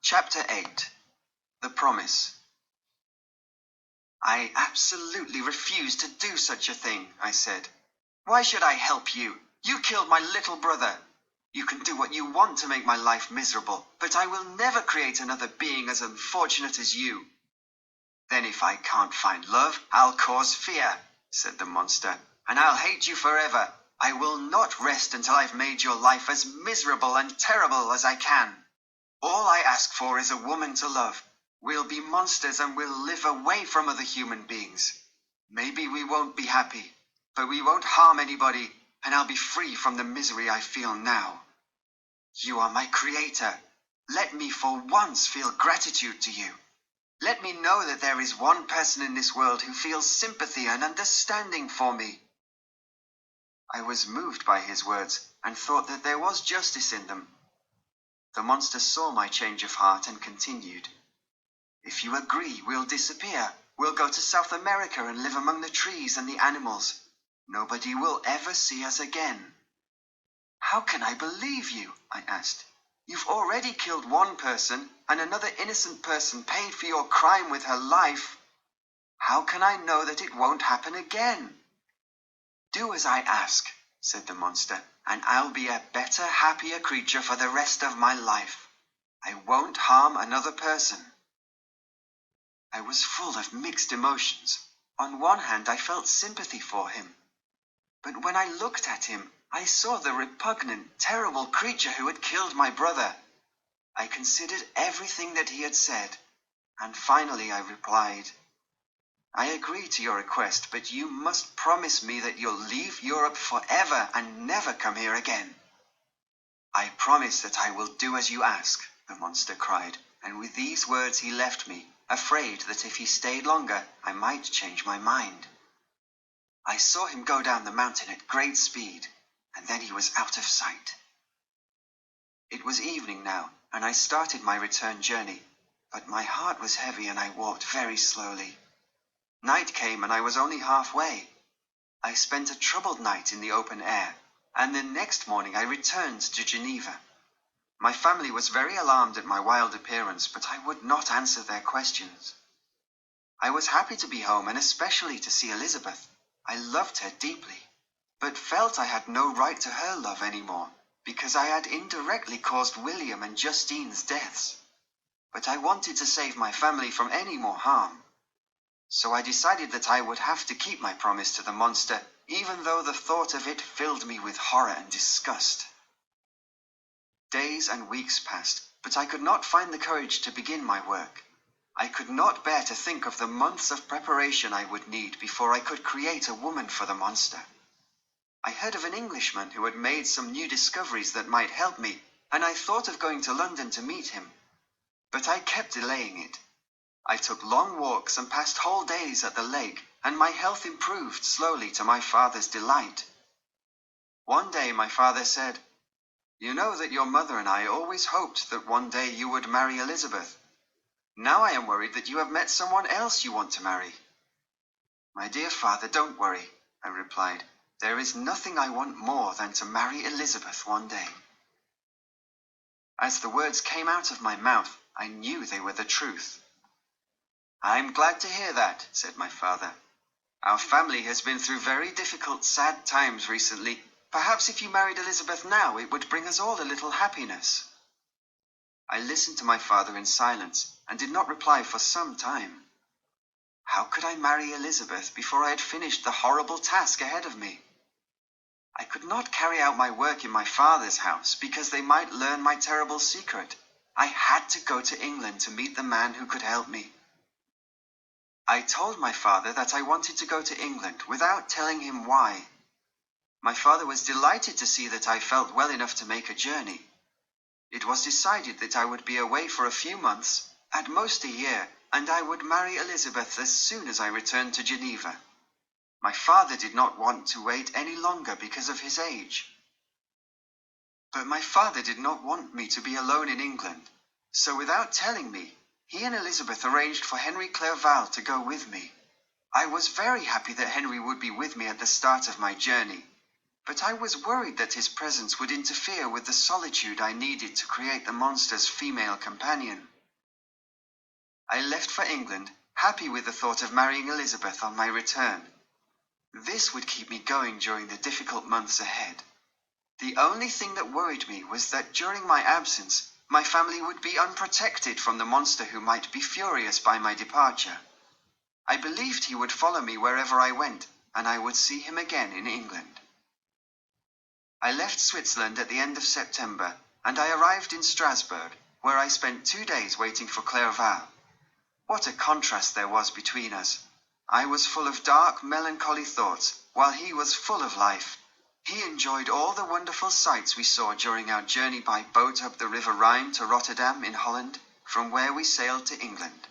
Chapter 8. The Promise. I absolutely refuse to do such a thing, I said. Why should I help you? You killed my little brother. You can do what you want to make my life miserable, but I will never create another being as unfortunate as you. Then if I can't find love, I'll cause fear, said the monster, and I'll hate you forever. I will not rest until I've made your life as miserable and terrible as I can. All I ask for is a woman to love. We'll be monsters and we'll live away from other human beings. Maybe we won't be happy, but we won't harm anybody, and I'll be free from the misery I feel now. You are my creator. Let me for once feel gratitude to you. Let me know that there is one person in this world who feels sympathy and understanding for me. I was moved by his words and thought that there was justice in them. The monster saw my change of heart and continued. If you agree, we'll disappear. We'll go to South America and live among the trees and the animals. Nobody will ever see us again. How can I believe you? I asked. You've already killed one person, and another innocent person paid for your crime with her life. How can I know that it won't happen again? Do as I ask, said the monster, and I'll be a better, happier creature for the rest of my life. I won't harm another person. I was full of mixed emotions. On one hand, I felt sympathy for him. But when I looked at him, I saw the repugnant, terrible creature who had killed my brother. I considered everything that he had said, and finally I replied, I agree to your request, but you must promise me that you'll leave Europe forever and never come here again. I promise that I will do as you ask, the monster cried, and with these words he left me, afraid that if he stayed longer, I might change my mind. I saw him go down the mountain at great speed, and then he was out of sight. It was evening now, and I started my return journey, but my heart was heavy and I walked very slowly. Night came and I was only halfway. I spent a troubled night in the open air, and the next morning I returned to Geneva. My family was very alarmed at my wild appearance, but I would not answer their questions. I was happy to be home and especially to see Elizabeth. I loved her deeply, but felt I had no right to her love anymore, because I had indirectly caused William and Justine's deaths. But I wanted to save my family from any more harm. So I decided that I would have to keep my promise to the monster, even though the thought of it filled me with horror and disgust. Days and weeks passed, but I could not find the courage to begin my work. I could not bear to think of the months of preparation I would need before I could create a woman for the monster. I heard of an Englishman who had made some new discoveries that might help me, and I thought of going to London to meet him. But I kept delaying it. I took long walks and passed whole days at the lake, and my health improved slowly to my father's delight. One day my father said, You know that your mother and I always hoped that one day you would marry Elizabeth. Now I am worried that you have met someone else you want to marry. My dear father, don't worry, I replied. There is nothing I want more than to marry Elizabeth one day. As the words came out of my mouth, I knew they were the truth. I'm glad to hear that, said my father. Our family has been through very difficult, sad times recently. Perhaps if you married Elizabeth now, it would bring us all a little happiness. I listened to my father in silence and did not reply for some time. How could I marry Elizabeth before I had finished the horrible task ahead of me? I could not carry out my work in my father's house because they might learn my terrible secret. I had to go to England to meet the man who could help me. I told my father that I wanted to go to England without telling him why. My father was delighted to see that I felt well enough to make a journey. It was decided that I would be away for a few months, at most a year, and I would marry Elizabeth as soon as I returned to Geneva. My father did not want to wait any longer because of his age. But my father did not want me to be alone in England, so without telling me, he and Elizabeth arranged for Henry Clerval to go with me. I was very happy that Henry would be with me at the start of my journey, but I was worried that his presence would interfere with the solitude I needed to create the monster's female companion. I left for England, happy with the thought of marrying Elizabeth on my return. This would keep me going during the difficult months ahead. The only thing that worried me was that during my absence, my family would be unprotected from the monster who might be furious by my departure. I believed he would follow me wherever I went, and I would see him again in England. I left Switzerland at the end of September, and I arrived in Strasbourg, where I spent 2 days waiting for Clerval. What a contrast there was between us. I was full of dark, melancholy thoughts, while he was full of life. He enjoyed all the wonderful sights we saw during our journey by boat up the River Rhine to Rotterdam in Holland, from where we sailed to England.